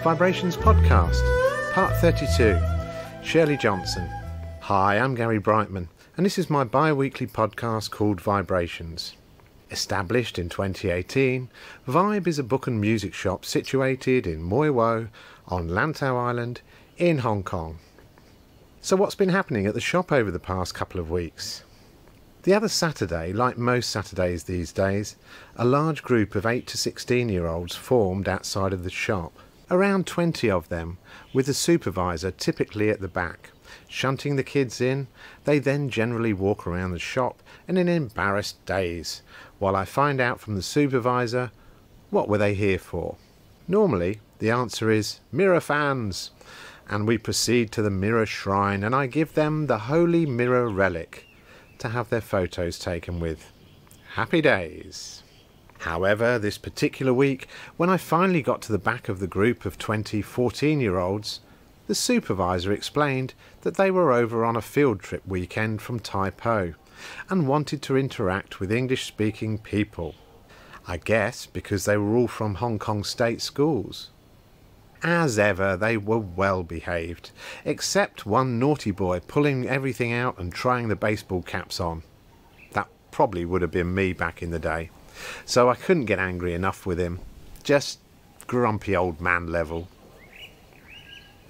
VIBErations podcast, part 32, Shirley Johnson. Hi, I'm Gary Brightman, and this is my bi-weekly podcast called VIBErations. Established in 2018, Vibe is a book and music shop situated in Mui Wo on Lantau Island in Hong Kong. So what's been happening at the shop over the past couple of weeks? The other Saturday, like most Saturdays these days, a large group of 8 to 16-year-olds formed outside of the shop. Around 20 of them, with the supervisor typically at the back. Shunting the kids in, they then generally walk around the shop in an embarrassed daze, while I find out from the supervisor, what were they here for? Normally, the answer is mirror fans, and we proceed to the mirror shrine and I give them the holy mirror relic to have their photos taken with. Happy days. However, this particular week, when I finally got to the back of the group of 20 14-year-olds, the supervisor explained that they were over on a field trip weekend from Tai Po and wanted to interact with English-speaking people. I guess because they were all from Hong Kong state schools. As ever, they were well behaved, except one naughty boy pulling everything out and trying the baseball caps on. That probably would have been me back in the day, so I couldn't get angry enough with him. Just grumpy old man level.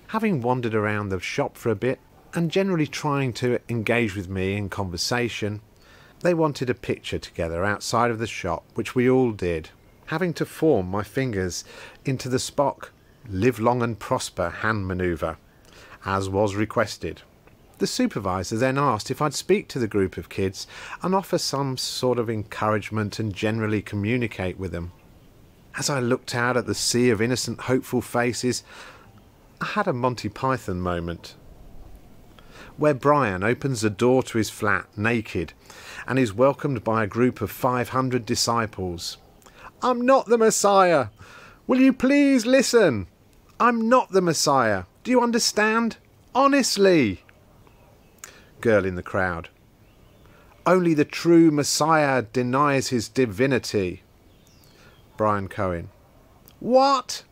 Having wandered around the shop for a bit, and generally trying to engage with me in conversation, they wanted a picture together outside of the shop, which we all did, having to form my fingers into the Spock "Live long and prosper" hand manoeuvre, as was requested. The supervisor then asked if I'd speak to the group of kids and offer some sort of encouragement and generally communicate with them. As I looked out at the sea of innocent, hopeful faces, I had a Monty Python moment, where Brian opens the door to his flat naked and is welcomed by a group of 500 disciples. "I'm not the Messiah! Will you please listen? I'm not the Messiah. Do you understand? Honestly!" Girl in the crowd. "Only the true Messiah denies his divinity." Brian Cohen. "What?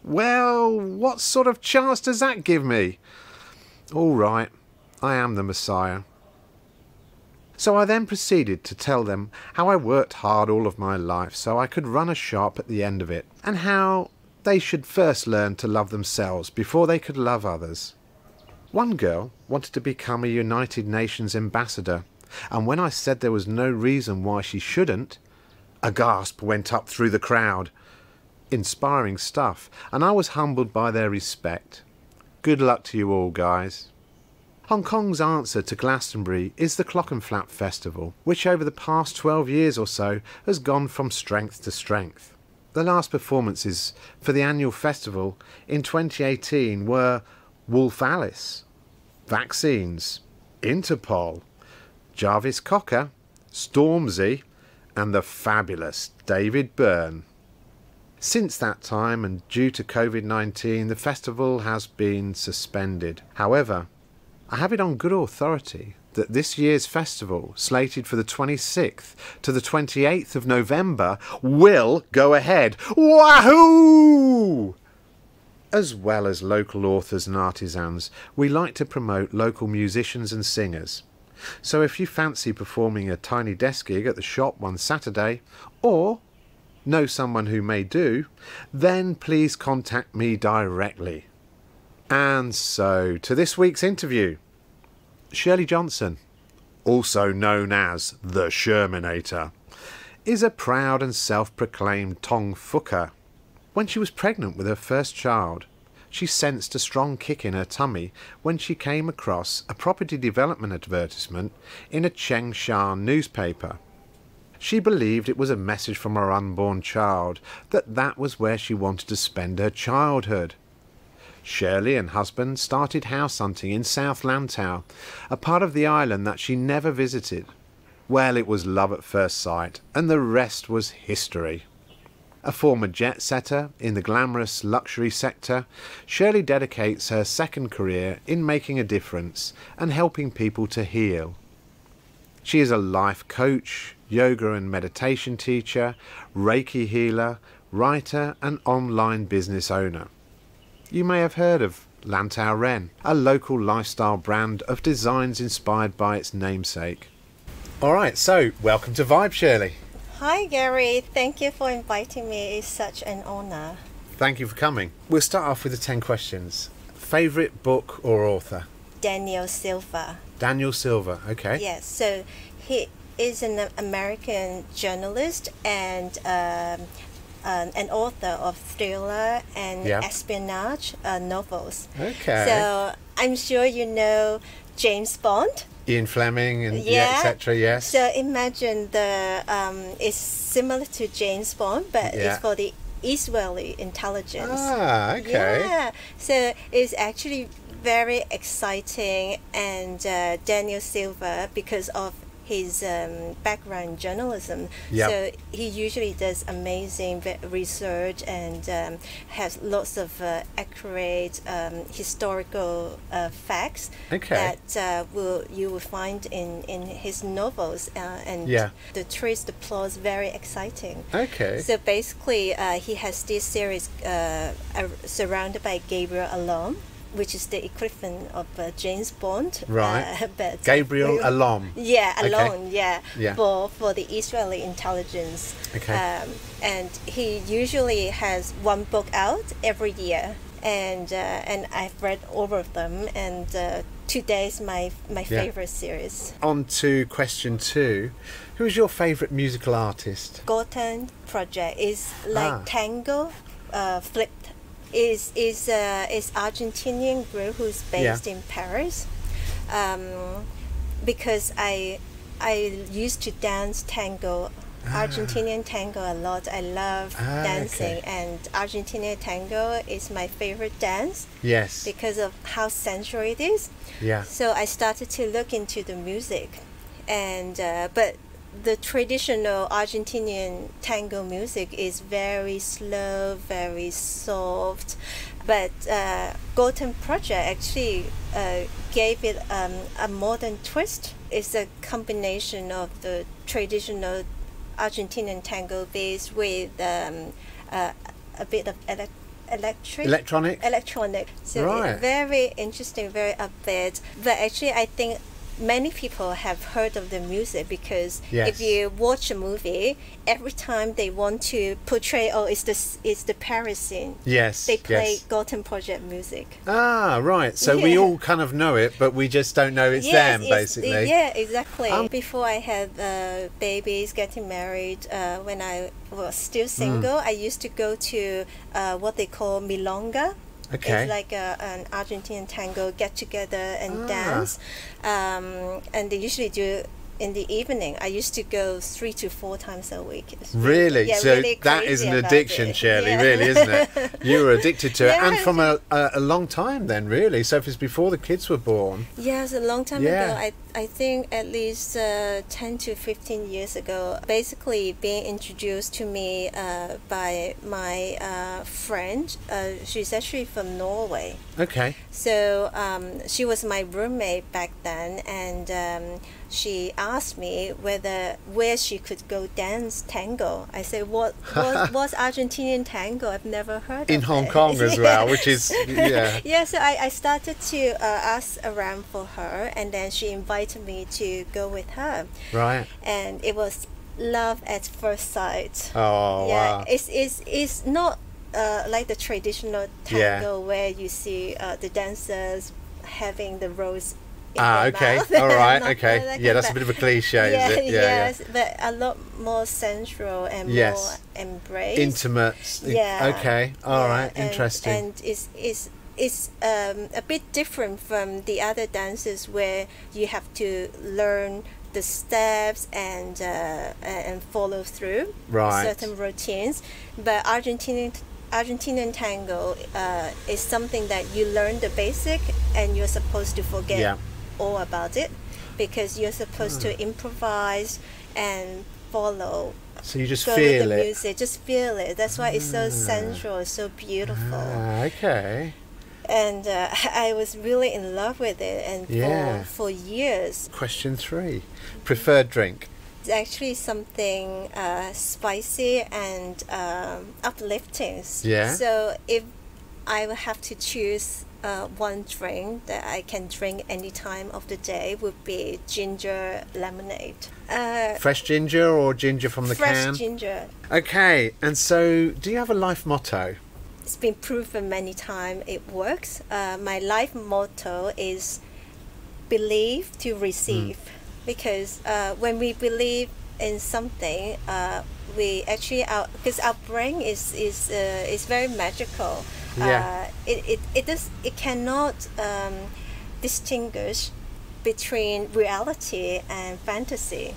Well, what sort of chance does that give me? All right, I am the Messiah." So I then proceeded to tell them how I worked hard all of my life so I could run a shop at the end of it, and how they should first learn to love themselves before they could love others. One girl wanted to become a United Nations ambassador, and when I said there was no reason why she shouldn't, a gasp went up through the crowd. Inspiring stuff, and I was humbled by their respect. Good luck to you all, guys. Hong Kong's answer to Glastonbury is the Clockenflap Festival, which over the past 12 years or so has gone from strength to strength. The last performances for the annual festival in 2018 were Wolf Alice, Vaccines, Interpol, Jarvis Cocker, Stormzy, and the fabulous David Byrne. Since that time, and due to COVID-19, the festival has been suspended. However, I have it on good authority that this year's festival, slated for the 26th to the 28th of November, will go ahead. Wahoo! As well as local authors and artisans, we like to promote local musicians and singers. So if you fancy performing a tiny desk gig at the shop one Saturday, or know someone who may do, then please contact me directly. And so, to this week's interview. Shirley Johnson, also known as the Shirminator, is a proud and self-proclaimed Tong Fuker. When she was pregnant with her first child, she sensed a strong kick in her tummy when she came across a property development advertisement in a Cheung Sha newspaper. She believed it was a message from her unborn child, that was where she wanted to spend her childhood. Shirley and husband started house hunting in South Lantau, a part of the island that she never visited. Well, it was love at first sight, and the rest was history. A former jetsetter in the glamorous luxury sector, Shirley dedicates her second career in making a difference and helping people to heal. She is a life coach, yoga and meditation teacher, Reiki healer, writer and online business owner. You may have heard of Lantau Ren, a local lifestyle brand of designs inspired by its namesake. Alright, so welcome to Vibe, Shirley. Hi Gary, thank you for inviting me. It's such an honor. Thank you for coming. We'll start off with the 10 questions. Favourite book or author? Daniel Silva. Daniel Silva, okay. Yes, so he is an American journalist and an author of thriller and espionage novels. Okay. So I'm sure you know James Bond. Ian Fleming and etc. Yes. So imagine it's similar to James Bond, but it's for the Israeli intelligence. Ah, okay. Yeah. So it's actually very exciting, and Daniel Silva, because of his background in journalism, so he usually does amazing research and has lots of accurate historical facts that you will find in his novels, and the twist, the plot is very exciting. Okay. So basically, he has this series surrounded by Gabriel Allon, which is the equivalent of James Bond. Right. But Gabriel Allon. Yeah, Allon, okay. For the Israeli intelligence. Okay. And he usually has one book out every year. And I've read all of them, and today is my favorite series. On to question 2. Who is your favourite musical artist? Gotham Project is like tango flipped. Is Argentinian group who's based in Paris, because I used to dance tango, Argentinian tango a lot. I love dancing, and Argentinian tango is my favorite dance. Yes. Because of how sensual it is. Yeah. So I started to look into the music, and but the traditional Argentinian tango music is very slow, very soft, but Gotham Project actually gave it a modern twist. It's a combination of the traditional Argentinian tango bass with a bit of electronic. So very interesting, very upbeat. But actually, I think many people have heard of the music because if you watch a movie, every time they want to portray, it's the Paris scene. Yes. They play Gotham Project music. Ah, right. So we all kind of know it, but we just don't know it's them, basically. Yeah, exactly. Before I had babies, getting married, when I was still single, I used to go to what they call milonga. Okay. It's like an Argentinian tango get together and dance, and they usually do in the evening. I used to go 3 to 4 times a week. Really? So really that is an addiction, Shirley, really, isn't it? You were addicted to it, and from a long time then, really. So if it's before the kids were born. Yes, a long time ago. I think at least 10 to 15 years ago. Basically being introduced to me by my friend. She's actually from Norway. Okay. So she was my roommate back then, and she asked me where she could go dance tango. I said, what's Argentinian tango? I've never heard of it. In Hong Kong as well, which is, Yeah, so I started to ask around for her, and then she invited me to go with her. Right. And it was love at first sight. Oh, wow. It's not like the traditional tango where you see the dancers having the rose in their mouth. All right, okay. Yeah, that's a bit of a cliche, is it? Yes, but a lot more sensual and more embraced. Intimate. Yeah. Okay, all right, interesting. And it's a bit different from the other dances where you have to learn the steps and follow through certain routines. But Argentinian tango is something that you learn the basic, and you're supposed to forget all about it, because you're supposed to improvise and follow. So you just feel the it. Music, just feel it. That's why it's so sensual, so beautiful. Okay. And I was really in love with it, and for years. Question 3, preferred drink. It's actually something spicy and uplifting. Yeah. So if I will have to choose one drink that I can drink any time of the day, would be ginger lemonade. Fresh ginger or ginger from the can? Fresh ginger. Okay, and so do you have a life motto? It's been proven many times it works. My life motto is believe to receive. Because when we believe in something, we actually, because our brain is very magical. Yeah. It cannot distinguish between reality and fantasy.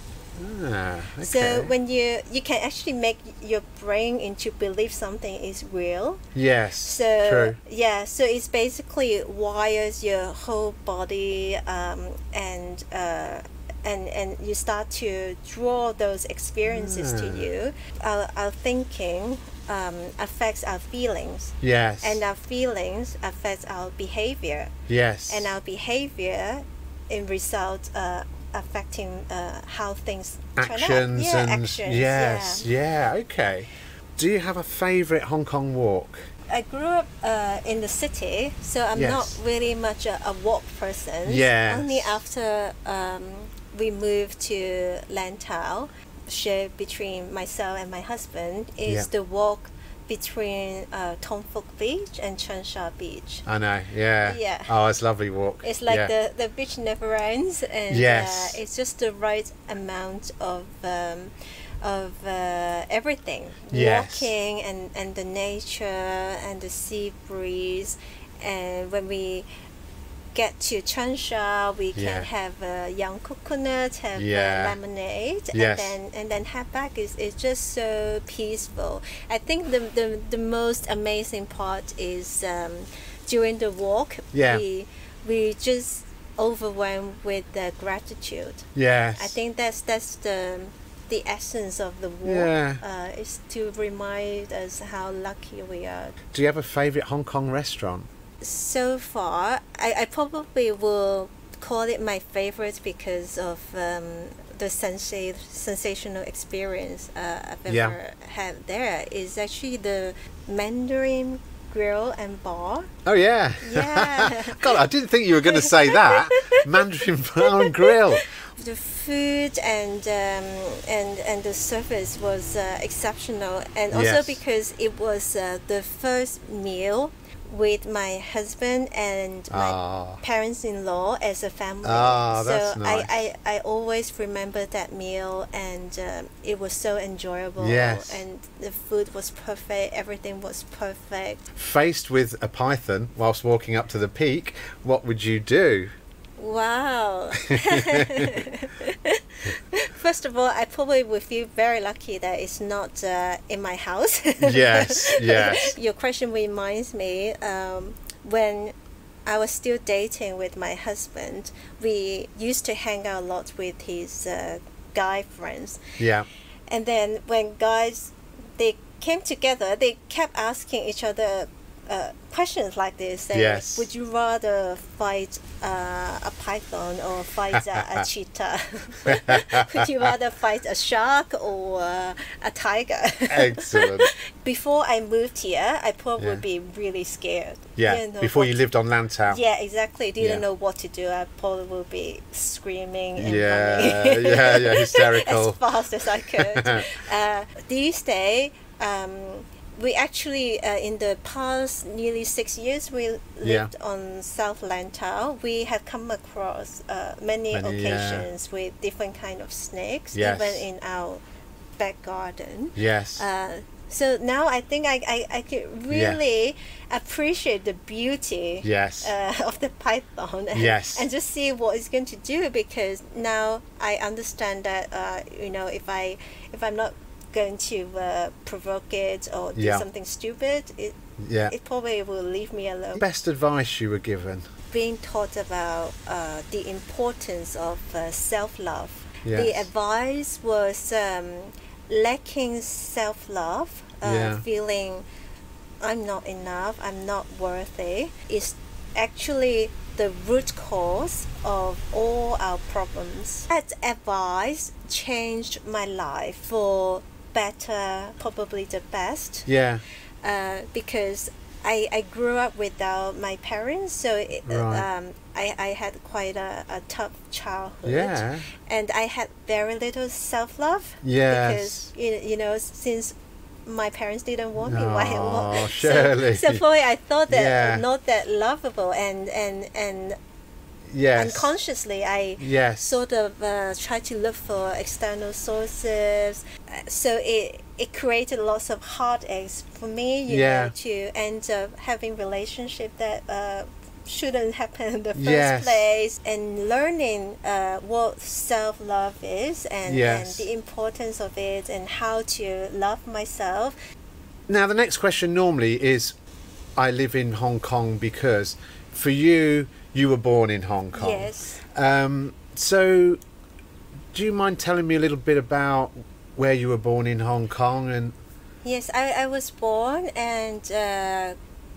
Okay. So when you can actually make your brain into believe something is real. Yes. So true. yeah, so it's basically wires your whole body, and you start to draw those experiences to you. Our thinking affects our feelings. Yes. And our feelings affects our behavior. Yes. And our behavior, in result, affecting how things turn out. Actions Yeah, and actions. yes. Yeah. Okay. Do you have a favourite Hong Kong walk? I grew up in the city, so I'm Yes. not really much a walk person. Yes. Only after we moved to Lantau, shared between myself and my husband, is the walk between Tong Fuker Beach and Cheung Sha Beach. I know, yeah. Yeah. Oh, it's a lovely walk. It's like the beach never ends, and Yes. it's just the right amount of everything. Yes. Walking and the nature and the sea breeze, and when we get to Cheung Sha, we can have young coconut, have lemonade, Yes. and then head back. Is just so peaceful. I think the most amazing part is during the walk, we just overwhelmed with the gratitude. Yes. I think that's the essence of the walk. Is to remind us how lucky we are. Do you have a favourite Hong Kong restaurant? So far, I probably will call it my favorite because of the sensational experience I've ever had there. Is actually the Mandarin Grill and Bar. Oh yeah. Yeah. God, I didn't think you were going to say that. Mandarin Bar and Grill. The food and the service was exceptional, and also because it was the first meal with my husband and my parents-in-law as a family. That's so nice. I always remember that meal, and it was so enjoyable. Yes. And the food was perfect, everything was perfect. Faced with a python whilst walking up to the peak, what would you do? Wow. First of all, I probably would feel very lucky that it's not in my house. Yes, yes. Your question reminds me, when I was still dating with my husband, we used to hang out a lot with his guy friends. Yeah. And then when guys, they came together, they kept asking each other questions like this, saying, would you rather fight a python or fight a cheetah? Would you rather fight a shark or a tiger? Excellent. Before I moved here, I probably would be really scared. Yeah, before you lived on Lantau. Yeah, exactly. Didn't know what to do. I probably would be screaming and running. yeah, hysterical. As fast as I could. These days, we actually, in the past nearly 6 years, we lived on South Lantau. We have come across many occasions with different kind of snakes, even in our back garden. Yes. So now I think I could really appreciate the beauty of the python and just see what it's going to do, because now I understand that if I'm not going to provoke it or do something stupid, it probably will leave me alone. Best advice you were given? Being taught about the importance of self-love. Yes. The advice was lacking self-love, feeling I'm not enough, I'm not worthy, is actually the root cause of all our problems. That advice changed my life for better, probably the best. Yeah. Because I grew up without my parents, so Right. I had quite a tough childhood. Yeah. And I had very little self-love. Yes. Because, you know, since my parents didn't want me, Oh, Shirley. so for me, I thought that Yeah. not that lovable, and Yes. unconsciously I Yes. sort of tried to look for external sources. So it created lots of heartaches for me, you Yeah. know, to end up having relationship that shouldn't happen in the first Yes. place, and learning what self-love is, and Yes. the importance of it, and how to love myself. Now, the next question normally is, I live in Hong Kong because, for you, you were born in Hong Kong. Yes. So, do you mind telling me a little bit about where you were born in Hong Kong? And Yes, I was born and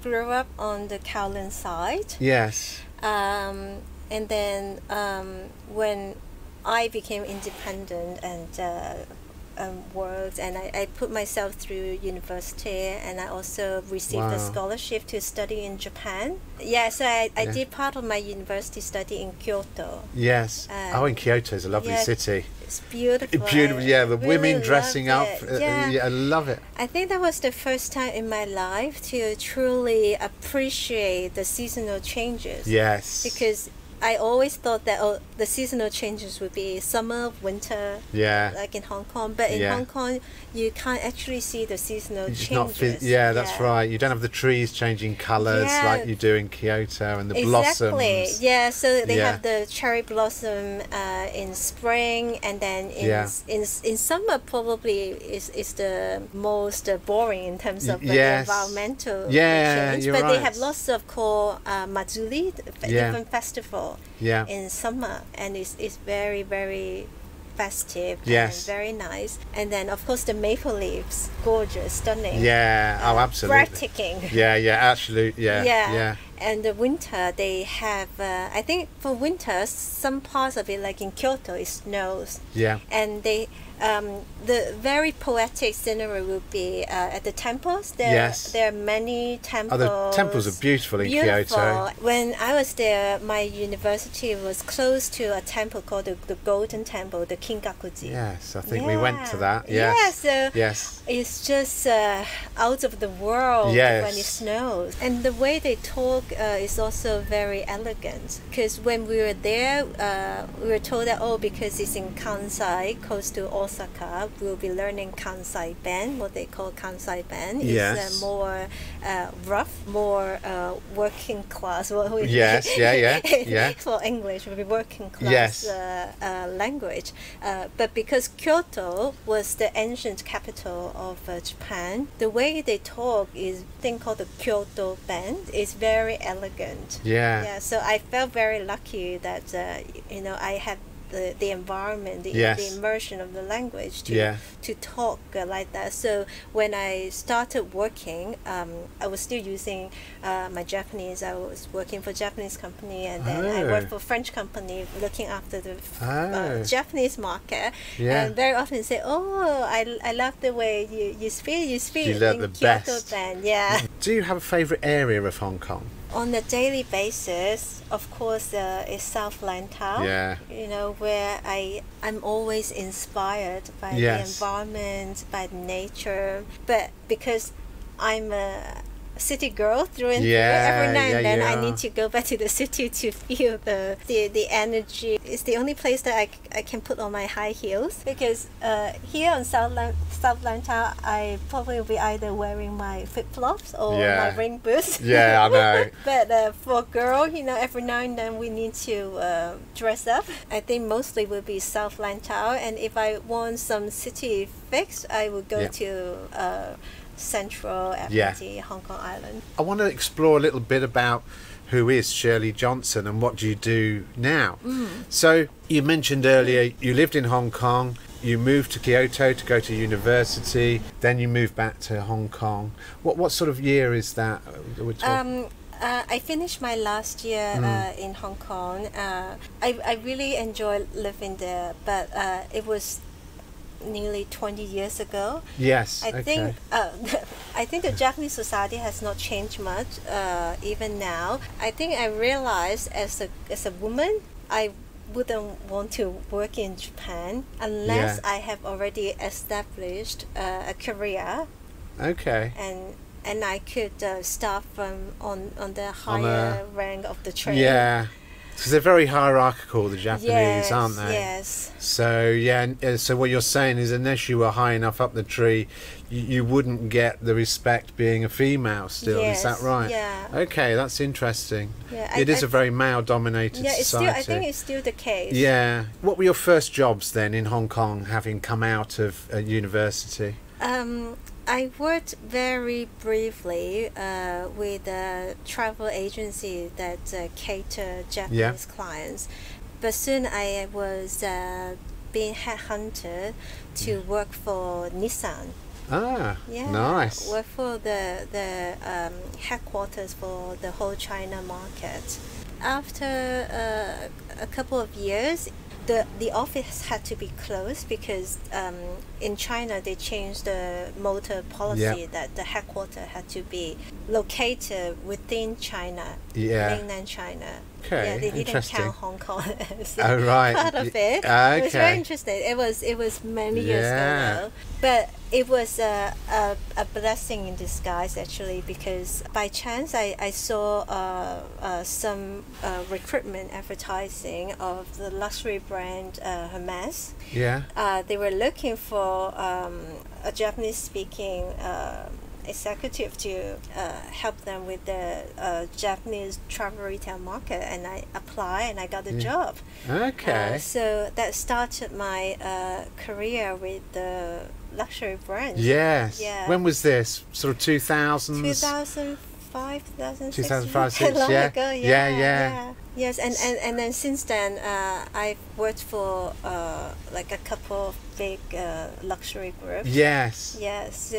grew up on the Kowloon side. yes. And then when I became independent and worked, and I put myself through university, and I also received a Wow. scholarship to study in Japan. Yeah, so I Yeah. did part of my university study in Kyoto. Yes. Oh, in Kyoto is a lovely yeah, city. It's beautiful. Beautiful, I yeah. The really women dressing up. loved it. Yeah. Yeah, I love it. I think that was the first time in my life to truly appreciate the seasonal changes. Yes. Because I always thought that the seasonal changes would be summer, winter, Yeah. like in Hong Kong. But in Yeah. Hong Kong, you can't actually see the seasonal It's changes. yeah, that's right. You don't have the trees changing colours Yeah. like you do in Kyoto, and the Exactly. blossoms. Yeah. So they Yeah. have the cherry blossom in spring, and then Yeah. in summer probably is the most boring in terms of the Yes. environmental Yeah, change. you're But they right. have lots of called Matsuri, Yeah. different festival Yeah. in summer, and it's very, very festive Yes. and very nice. And then of course the maple leaves, gorgeous, stunning. Yeah. Oh, absolutely. Breathtaking. Yeah. Yeah. Absolutely. Yeah. Yeah. Yeah. And the winter they have I think for winter some parts of it, like in Kyoto, it snows. Yeah. And they the very poetic scenery would be at the temples. Yes. There are many temples. Oh, the temples are beautiful in Kyoto. When I was there, my university was close to a temple called the Golden Temple, the Kingakuji. Yes, I think we went to that. Yeah, Yes. so Yes. it's just out of the world Yes. when it snows. And the way they talk is also very elegant. Because when we were there, we were told that, because it's in Kansai, close to Osaka, we'll be learning Kansai Ben, what they call Kansai Ben. Yes. It's more rough, more working class. Yes, yeah. For English, would be working class Yes. language. But because Kyoto was the ancient capital of Japan, the way they talk is a thing called the Kyoto Ben. It's very elegant. Yeah. Yeah. So I felt very lucky that I had the environment, the Yes. immersion of the language Yeah. to talk like that. So when I started working, I was still using my Japanese. I was working for a Japanese company, and then I worked for a French company looking after the Japanese market. Yeah. And very often say, I love the way you speak. You speak You learnt in the Kyoto best. Ben. Yeah. Do you have a favourite area of Hong Kong? On a daily basis, of course, is South Lantau. Yeah. Where I'm always inspired by the Yes. environment, by nature. But because I'm a city girl through and through, Yeah, every now and then you I are. need to go back to the city to feel the energy. It's the only place that I can put on my high heels, because here on South Lantau I probably will be either wearing my flip-flops or Yeah. my rain boots. Yeah, I know. But for a girl, every now and then we need to dress up. I think mostly will be South Lantau, and if I want some city fix, I would go Yeah. to Central Yeah. FT, Hong Kong Island. I want to explore a little bit about who is Shirley Johnson and what do you do now. So you mentioned earlier you lived in Hong Kong, you moved to Kyoto to go to university, then you moved back to Hong Kong. What sort of year is that? We're talking? I finished my last year in Hong Kong. I really enjoyed living there, but it was nearly 20 years ago. Yes. I okay. think I I think the Japanese society has not changed much, even now. I think I realized as a woman, I wouldn't want to work in Japan unless I have already established a career. Okay. And I could start from on the higher rank of the tree. Yeah. Because they're very hierarchical, the Japanese, aren't they? Yes. So, so what you're saying is unless you were high enough up the tree, you wouldn't get the respect being a female still. Yes. Is that right? Yeah. Okay, that's interesting. Yeah, It is a very male-dominated society. Still, I think it's still the case. Yeah. What were your first jobs then in Hong Kong, having come out of university? I worked very briefly with a travel agency that cater Japanese clients, but soon I was being headhunted to work for Nissan. Ah, Yeah, nice. work for the headquarters for the whole China market. After a couple of years, the office had to be closed because in China they changed the motor policy that the headquarters had to be located within China, mainland China. Okay, they didn't count Hong Kong as part of it. Okay. It was very interesting. It was many years ago, but it was a blessing in disguise actually, because by chance I saw some recruitment advertising of the luxury brand Hermes. Yeah. They were looking for a Japanese speaking executive to help them with the Japanese travel retail market, and I applied and I got the job. Okay. So that started my career with the luxury brand. Yes. Yeah. When was this? Sort of 2000s? 2005, 2006. 2005, 2006, long yeah. ago, Yeah. Yes, and then since then I've worked for like a couple of big luxury groups. Yes. Yeah, so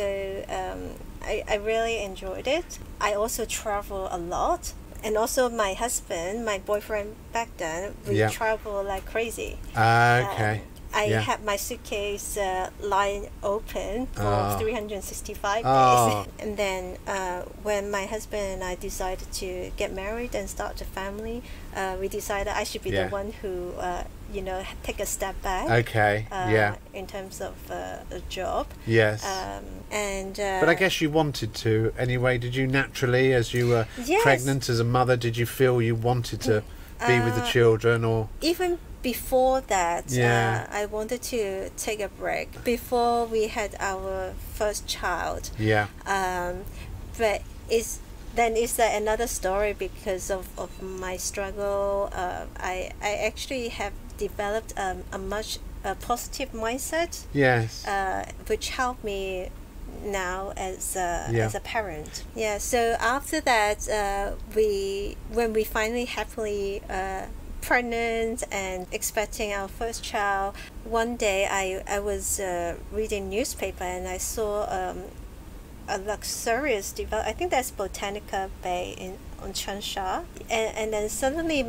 I really enjoyed it. I also travel a lot. And also my husband, my boyfriend back then, we travel like crazy. Okay. I had my suitcase lying open for 365 days. And then when my husband and I decided to get married and start a family, we decided I should be the one who, take a step back. Okay, in terms of a job. Yes. But I guess you wanted to anyway. Did you naturally, as you were pregnant, as a mother, did you feel you wanted to be with the children, or even before that, I wanted to take a break before we had our first child. Yeah. But it's another story because of my struggle. I actually have developed a much positive mindset. Yes. Which helped me now as a parent. Yeah. So after that, when we finally happily pregnant and expecting our first child, one day I was reading newspaper and I saw a luxurious I think that's Botanica Bay on Cheung Sha, and then suddenly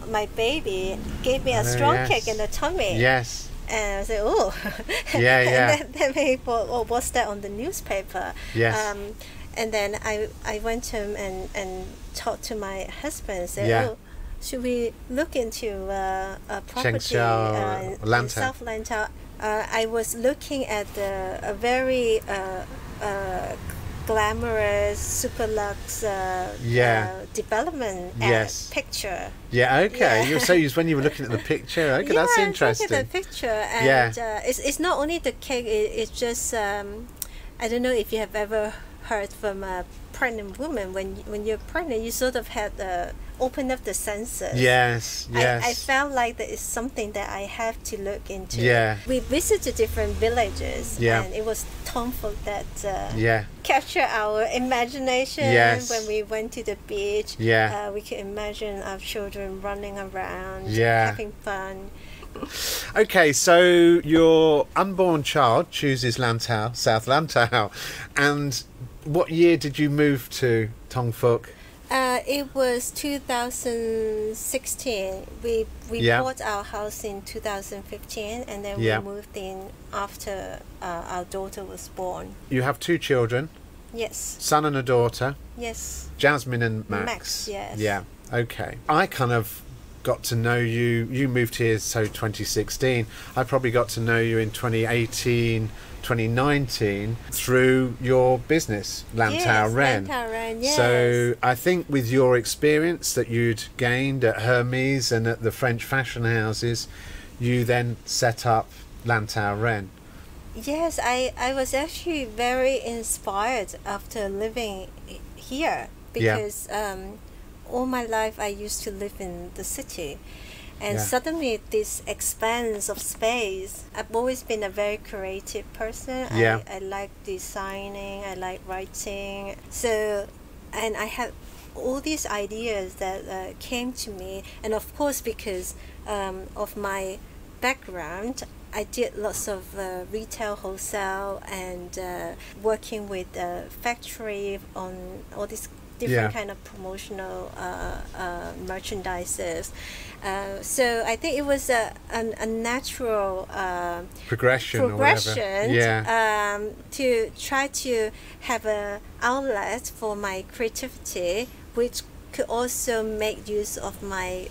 my baby gave me a strong kick in the tummy. Yes. And I said, oh. And then I thought, oh, what's that on the newspaper? Yes. And then I went to him and talked to my husband and said, oh, should we look into a property in South Lantau? I was looking at a very glamorous, super luxe development picture. Yeah, okay. Yeah. So when you were looking at the picture, okay, that's interesting. I looked at the picture, and it's not only the cake. It's just I don't know if you have ever heard from a pregnant woman. When you're pregnant, you sort of had open up the senses. Yes. I felt like that is something that I have to look into. Yeah. We visited different villages, and it was Tong Fuker that captured our imagination. Yes. When we went to the beach, we could imagine our children running around, having fun. Okay, so your unborn child chooses Lantau, South Lantau, and what year did you move to Tong Fuker? It was 2016. We bought our house in 2015, and then we moved in after our daughter was born. You have two children. Yes. Son and a daughter. Yes. Jasmine and Max. Max, yes. Yeah. Okay. I kind of got to know you. You moved here, so 2016. I probably got to know you in 2018, 2019 through your business, Lantau Ren. Lantau Ren, yes. So I think with your experience that you'd gained at Hermes and at the French fashion houses, you then set up Lantau Ren. Yes, I was actually very inspired after living here because all my life I used to live in the city, and suddenly this expanse of space. I've always been a very creative person. I like designing, I like writing, so and I had all these ideas that came to me, and of course because of my background, I did lots of retail, wholesale, and working with factory on all these different kind of promotional merchandises. So I think it was a natural progression or whatever. To try to have an outlet for my creativity, which could also make use of my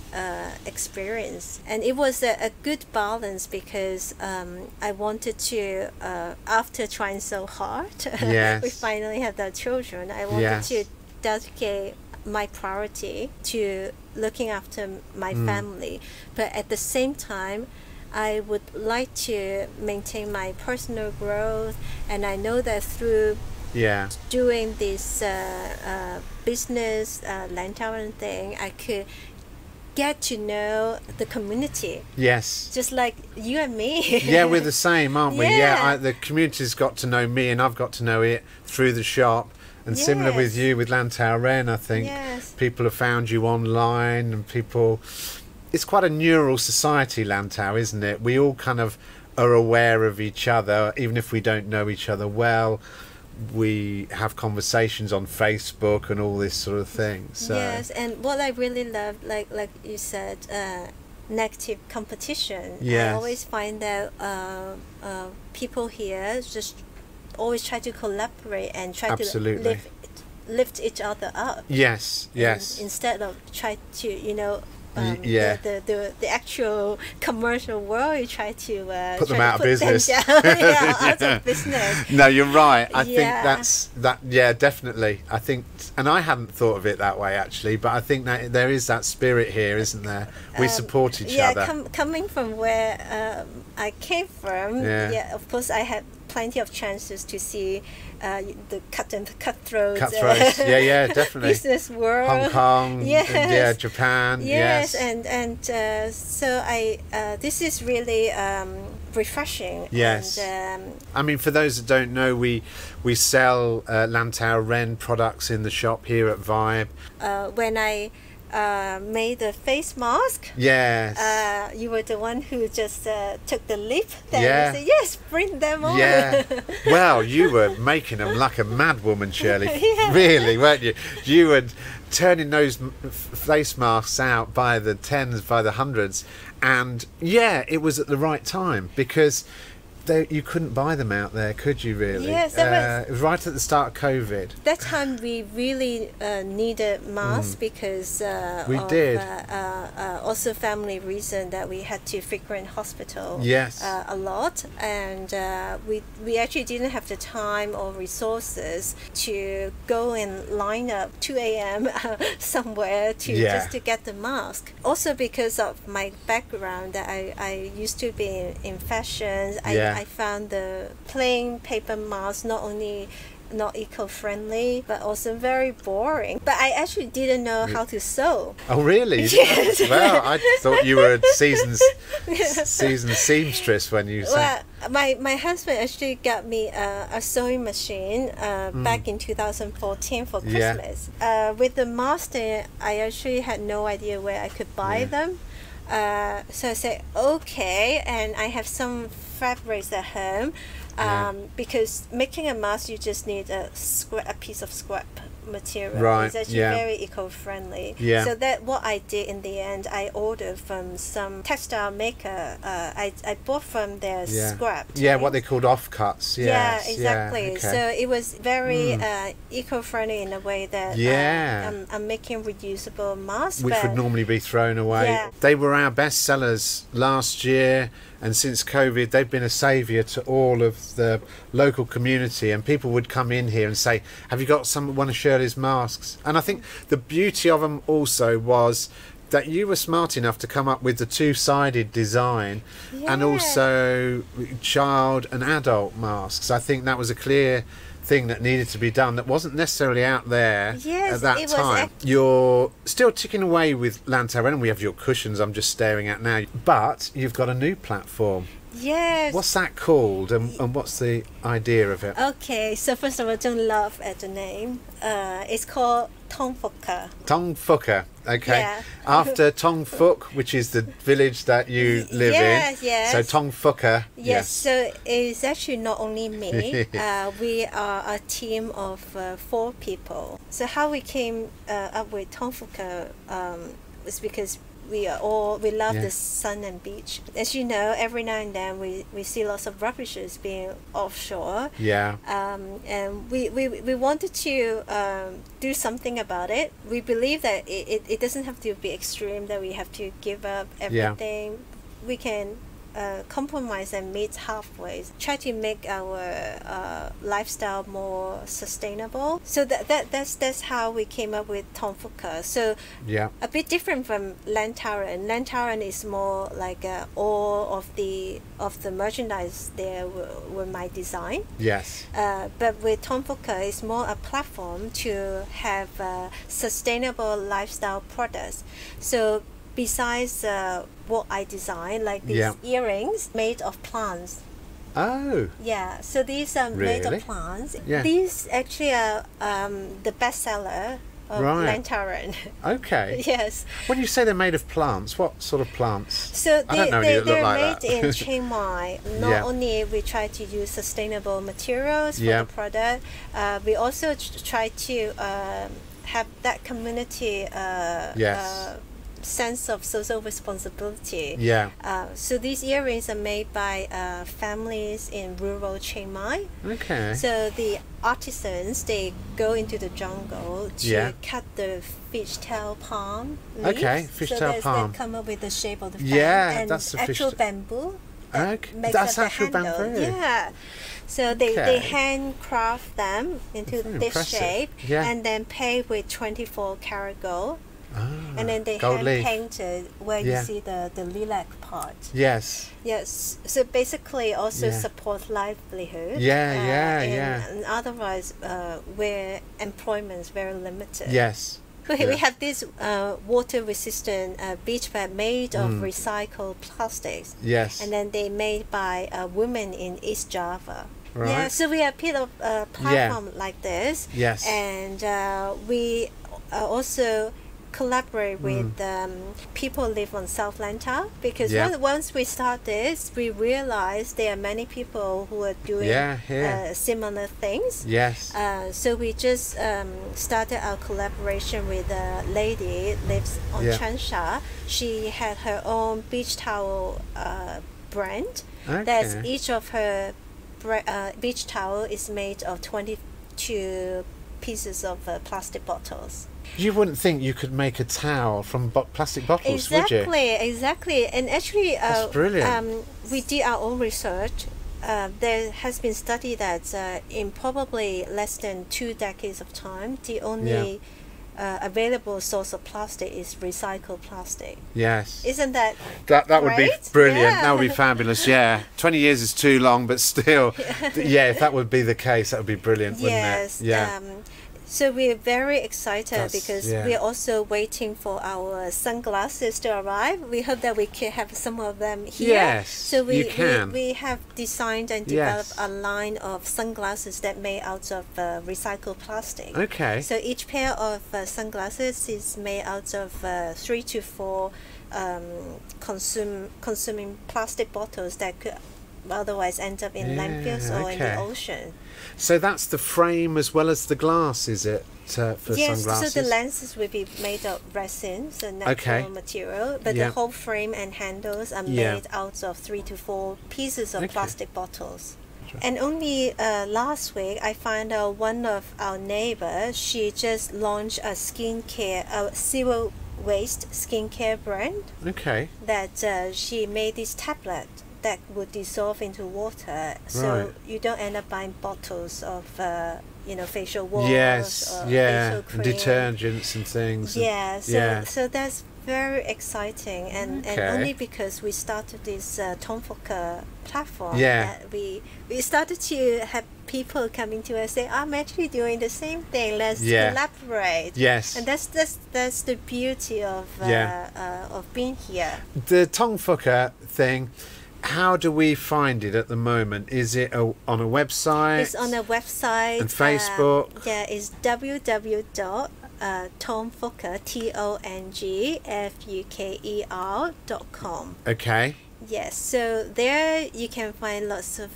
experience, and it was a good balance because I wanted to after trying so hard we finally had the children. I wanted to dedicate my priority to looking after my family, but at the same time I would like to maintain my personal growth, and I know that through doing this business Lantau Ren thing, I could get to know the community. Yes. Just like you and me. Yeah, we're the same, aren't we? Yeah, the community's got to know me, and I've got to know it through the shop. And similar with you, with Lantau Ren, I think people have found you online, and people. It's quite a neural society, Lantau, isn't it? We all kind of are aware of each other, even if we don't know each other well. We have conversations on Facebook and all this sort of thing. So. Yes, and what I really love, like you said, negative competition. Yes. I always find that people here just always try to collaborate and try to lift each other up. Yes, yes. Instead of try to, the actual commercial world, you try to put them out of business. Out of business. No, you're right. I think that's that. Yeah, definitely. I think, and I hadn't thought of it that way actually, but I think that there is that spirit here, isn't there? We support each other. Coming from where I came from, of course I had plenty of chances to see the cutthroats. Definitely. Business world. Hong Kong, Japan. Yes, and so this is really refreshing. Yes. And, I mean, for those that don't know, we sell Lantau Ren products in the shop here at Vibe. When I made the face mask. Yes. You were the one who just took the leap there and said, yes, bring them on. Yeah. Well, you were making them like a mad woman, Shirley. Really, weren't you? You were turning those face masks out by the tens, by the hundreds. And it was at the right time because you couldn't buy them out there, could you really? Yes, it was right at the start of COVID. That time we really needed masks because we did. Also family reason that we had to frequent hospital a lot, and we actually didn't have the time or resources to go and line up 2 a.m. somewhere just to get the mask. Also because of my background that I used to be in fashion, I found the plain paper mask not only not eco-friendly but also very boring. But I actually didn't know how to sew. Oh really? Yes. Well, I thought you were a seasoned seamstress when you said. Well, my husband actually got me a sewing machine back in 2014 for Christmas. With the mask, I actually had no idea where I could buy them. So I said okay, and I have some fabrics at home because making a mask you just need a piece of scrap material. Right. It's actually very eco-friendly. Yeah. So that what I did in the end, I ordered from some textile maker. I bought from their scrap. Yeah, what they called offcuts. Yes. Yeah, exactly. Yeah, okay. So it was very eco-friendly in a way that I'm making reusable masks. Which would normally be thrown away. Yeah. They were our best sellers last year, and since COVID they've been a saviour to all of the local community, and people would come in here and say, have you got one of Shirley's masks? And I think the beauty of them also was that you were smart enough to come up with the two-sided design and also child and adult masks. I think that was a clear thing that needed to be done that wasn't necessarily out there at that time. You're still ticking away with Lantau Ren, and we have your cushions I'm just staring at now, but you've got a new platform. Yes. What's that called, and what's the idea of it? Okay, so first of all, don't laugh at the name. It's called Tong Fuker. Tong Fuker, okay. Yeah. After Tong Fuk, which is the village that you live in. Yes. So Tong Fuker. Yes, so it's actually not only me. We are a team of 4 people. So how we came up with Tong Fuker was because we love the sun and beach. As you know, every now and then we see lots of rubbishes being offshore. Yeah. And we wanted to do something about it. We believe that it doesn't have to be extreme, that we have to give up everything. We can compromise and meet halfway. Try to make our lifestyle more sustainable. So that's how we came up with Tong Fuker. So a bit different from Lantau Ren. Lantau Ren is more like all of the merchandise there were my design. Yes. But with Tong Fuker, it's more a platform to have sustainable lifestyle products. So besides what I design, like these earrings made of plants. Oh. Yeah, so these are made of plants. Yeah. These actually are the bestseller of Lantau Ren. Okay. Yes. When you say they're made of plants, what sort of plants? So I don't know any that look like they're made in Chiang Mai. Not only we try to use sustainable materials for the product, we also try to have that community sense of social responsibility. Yeah. So these earrings are made by families in rural Chiang Mai. Okay. So the artisans, they go into the jungle to cut the fishtail palm leaves. Okay, fishtail palm. They come up with the shape of the fan. Yeah, and that's the actual bamboo. That's actual bamboo. Yeah. So they handcraft them into this shape and then paint with 24 karat gold. And then they hand painted where you see the lilac part. Yes. Yes. So basically also support livelihood. And otherwise where employment is very limited. Yes. We have this water resistant beach bag made of recycled plastics. Yes. And then they made by women in East Java. Right. Yeah, so we have built a platform like this. Yes. And we also collaborate with people who live on South Lantau, because once we start this, we realize there are many people who are doing similar things. Yes. So we just started our collaboration with a lady lives on Cheung Sha. She had her own beach towel brand. That's each of her beach towel is made of 22 pieces of plastic bottles. You wouldn't think you could make a towel from plastic bottles, would you? Exactly. And actually, that's brilliant. We did our own research. There has been studied that in probably less than 2 decades of time, the only available source of plastic is recycled plastic. Yes. Isn't that that would be brilliant. That would be fabulous. 20 years is too long, but still, if that would be the case, that would be brilliant, wouldn't it? Yeah. So we're very excited because we're also waiting for our sunglasses to arrive. We hope that we can have some of them here. Yes, so we have designed and developed a line of sunglasses that made out of recycled plastic. Okay. So each pair of sunglasses is made out of 3 to 4 consuming plastic bottles that could otherwise end up in landfills or in the ocean. So that's the frame as well as the glass, is it? for yes, sunglasses? so the lenses will be made of resin, so natural material, but the whole frame and handles are made out of 3 to 4 pieces of plastic bottles. And only last week, I found out one of our neighbors, she just launched a zero waste skincare brand. Okay. That she made this tablet that would dissolve into water, so you don't end up buying bottles of facial wash or facial cream. And detergents and things. So that's very exciting, and only because we started this Tong Fuker platform that we started to have people coming to us say, I'm actually doing the same thing, let's collaborate. And that's the beauty of being here. The Tong Fuker thing, how do we find it at the moment? Is it on a website? It's on a website and Facebook. It's www.tongfuker TONGFUKER.com. Okay. Yes, so there you can find lots of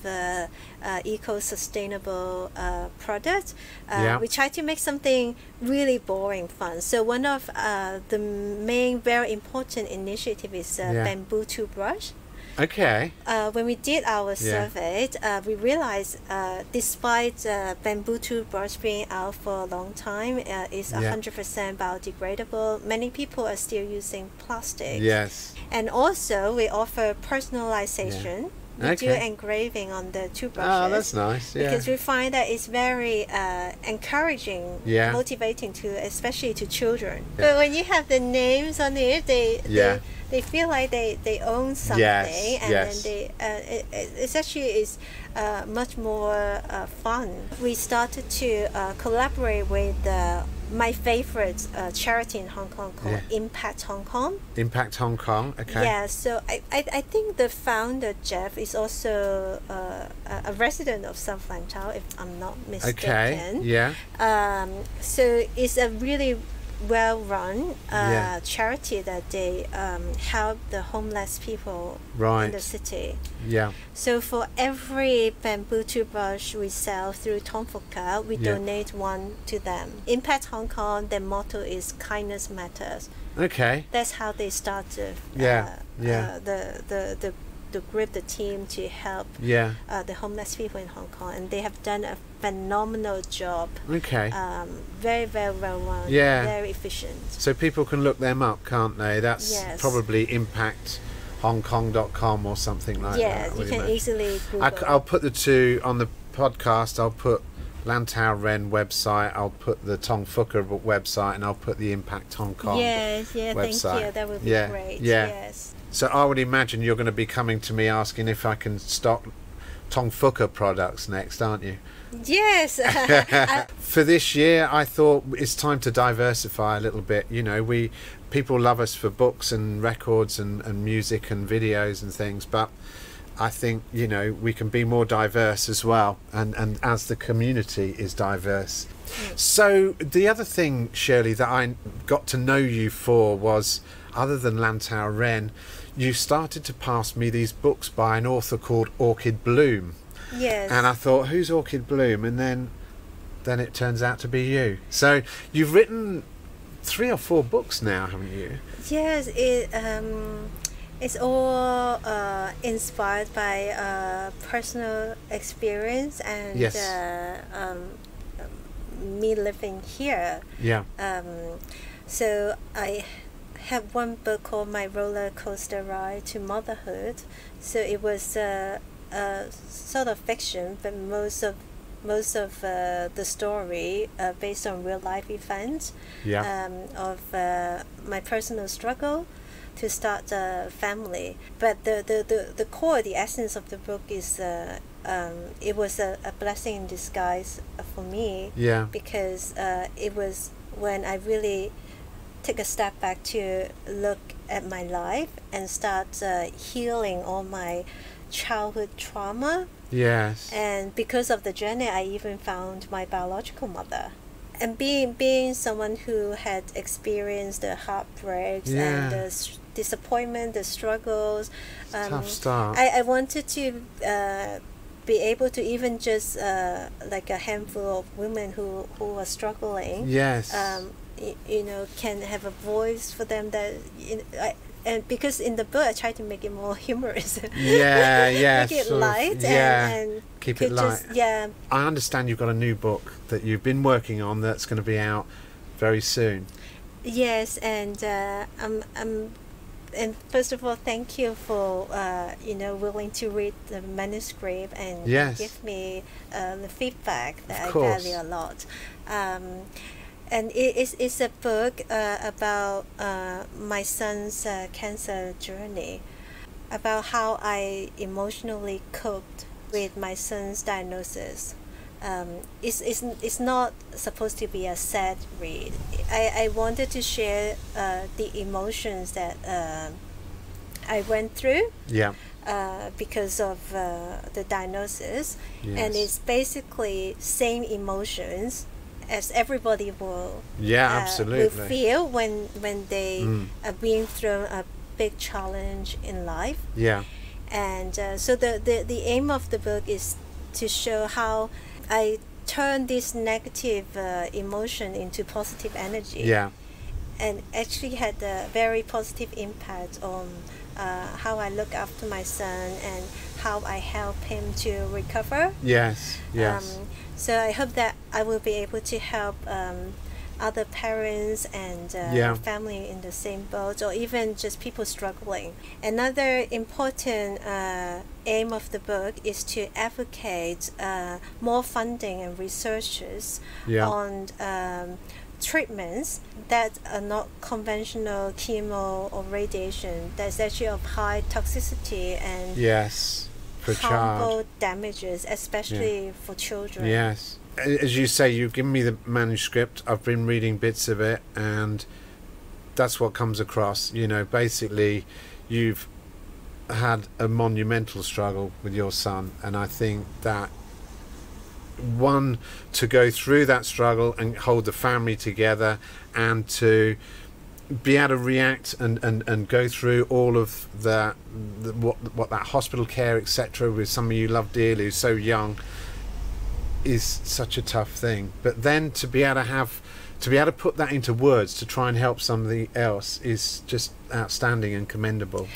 eco-sustainable products. We try to make something really boring fun. So one of the main very important initiative is bamboo toothbrush. Okay. When we did our survey, we realized despite bamboo toothbrush being out for a long time, it's 100% biodegradable. Many people are still using plastic. Yes. And also, we offer personalization. We do engraving on the toothbrushes. Oh, that's nice. Yeah. Because we find that it's very encouraging, motivating especially to children. But when you have the names on it, they feel like they own something, and then it's actually much more fun. We started to collaborate with my favorite charity in Hong Kong called Impact Hong Kong. Impact Hong Kong, okay. Yeah, so I think the founder, Jeff, is also a resident of South Lantau, if I'm not mistaken. Okay, yeah. So it's a really well-run charity that they help the homeless people in the city. Yeah. So for every bamboo toothbrush we sell through Tong Fuker, we donate one to them. Impact Hong Kong, their motto is kindness matters. Okay. That's how they started. The group, the team to help the homeless people in Hong Kong, and they have done a phenomenal job. Okay. Very, very well run. Very efficient. So people can look them up, can't they? That's probably impacthongkong.com or something like that. Yeah, you can easily Google. I'll put the two on the podcast. I'll put Lantau Ren website, I'll put the Tong Fuker website, and I'll put the Impact Hong Kong website. Thank you. That would be great. Yes. So I would imagine you're going to be coming to me asking if I can stock Tong Fuker products next, aren't you? Yes. For this year, I thought it's time to diversify a little bit. You know, people love us for books and records and music and videos and things, but I think, you know, we can be more diverse as well, and as the community is diverse. So the other thing, Shirley, that I got to know you for was, other than Lantau Ren, you started to pass me these books by an author called Orchid Bloom. Yes. And I thought, who's Orchid Bloom? And then it turns out to be you. So you've written 3 or 4 books now, haven't you? Yes. It's all inspired by personal experience and me living here. Yeah. So I have one book called My Roller Coaster Ride to Motherhood. So it was a sort of fiction, but most of the story based on real life events of my personal struggle to start a family. But the core, the essence of the book is it was a blessing in disguise for me. Yeah. Because it was when I really took a step back to look at my life and start healing all my childhood trauma. Yes. And because of the journey, I even found my biological mother. And being someone who had experienced the heartbreaks and the disappointment, the struggles, tough start. I wanted to be able to even just like a handful of women who are struggling. Yes. You know, can have a voice for them that, and because in the book I try to make it more humorous. Yeah, make it light and keep it light. I understand you've got a new book that you've been working on that's going to be out very soon. Yes, and and first of all, thank you for willing to read the manuscript and give me the feedback that I value a lot. And it's a book about my son's cancer journey, about how I emotionally coped with my son's diagnosis. It's not supposed to be a sad read. I wanted to share the emotions that I went through because of the diagnosis. And it's basically same emotions as everybody will will feel when they are being thrown a big challenge in life. And so the aim of the book is to show how I turn this negative emotion into positive energy, and actually had a very positive impact on how I look after my son and how I help him to recover. So I hope that I will be able to help other parents and family in the same boat, or even just people struggling. Another important aim of the book is to advocate more funding and researches on treatments that are not conventional chemo or radiation, that's actually of high toxicity and harmful damages, especially for children. As you say, you've given me the manuscript. I've been reading bits of it, and that's what comes across. You know, basically, you've had a monumental struggle with your son, and I think that to go through that struggle and hold the family together, and to be able to react and go through all of that, what that hospital care, etc., with somebody you love dearly who's so young, is such a tough thing. But then to be able to put that into words to try and help somebody else is just outstanding and commendable.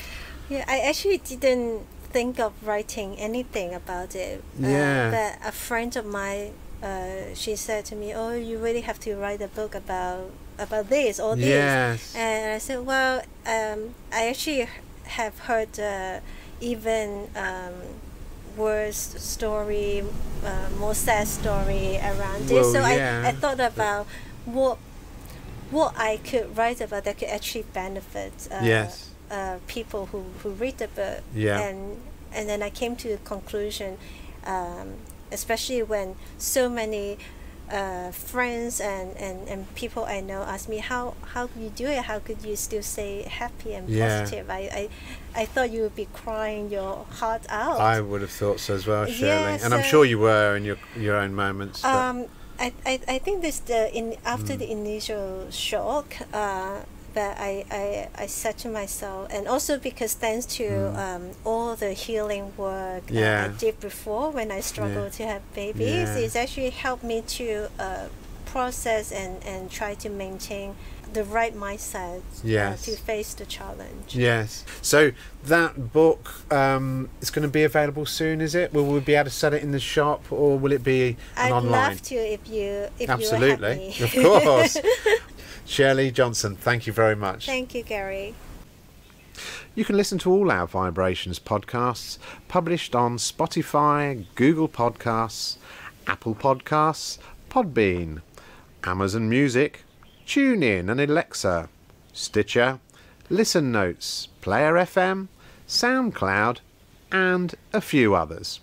I actually didn't think of writing anything about it. But a friend of mine, she said to me, "Oh, you really have to write a book about this or this." And I said, well, I actually have heard even worse story, more sad story around this. So I thought about what I could write about that could actually benefit people who read the book. And then I came to the conclusion, especially when so many friends and people I know ask me, how could you do it? How could you still stay happy and positive? I thought you would be crying your heart out. I would have thought so as well, Shirley. And I'm sure you were in your own moments. I think this after the initial shock, that I said to myself, and also because thanks to all the healing work I did before when I struggled to have babies, it's actually helped me to process and try to maintain the right mindset to face the challenge. So that book is going to be available soon, is it? Will we be able to set it in the shop, or will it be online? I'd love to if you Absolutely, of course. Shirley Johnson, thank you very much. Thank you, Gary. You can listen to all our VIBErations podcasts published on Spotify, Google Podcasts, Apple Podcasts, Podbean, Amazon Music, TuneIn and Alexa, Stitcher, Listen Notes, Player FM, SoundCloud, and a few others.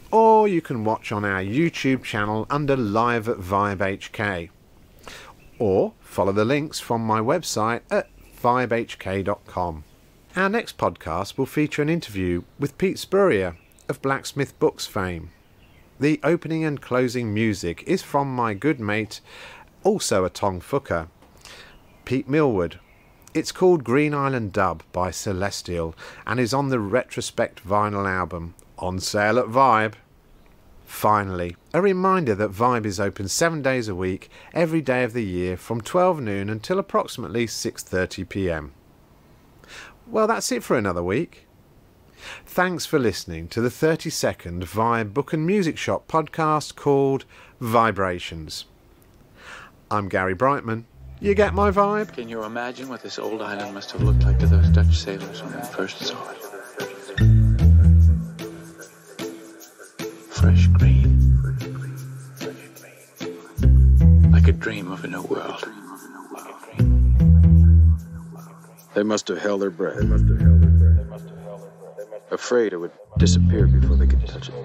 Or you can watch on our YouTube channel under Live at VibeHK. Or follow the links from my website at vibehk.com. Our next podcast will feature an interview with Pete Spurrier of Blacksmith Books fame. The opening and closing music is from my good mate, also a Tong Fuker, Pete Millward. It's called Green Island Dub by Celestial and is on the Retrospect vinyl album, on sale at Vibe. Finally, a reminder that Vibe is open 7 days a week, every day of the year, from 12 noon until approximately 6:30 p.m. Well, that's it for another week. Thanks for listening to the 30-second Vibe Book and Music Shop podcast called VIBErations. I'm Gary Brightman. You get my vibe? Can you imagine what this old island must have looked like to those Dutch sailors when they first saw it? Fresh green. Like a dream of a new world. They must have held their breath. Afraid it would disappear before they could touch it.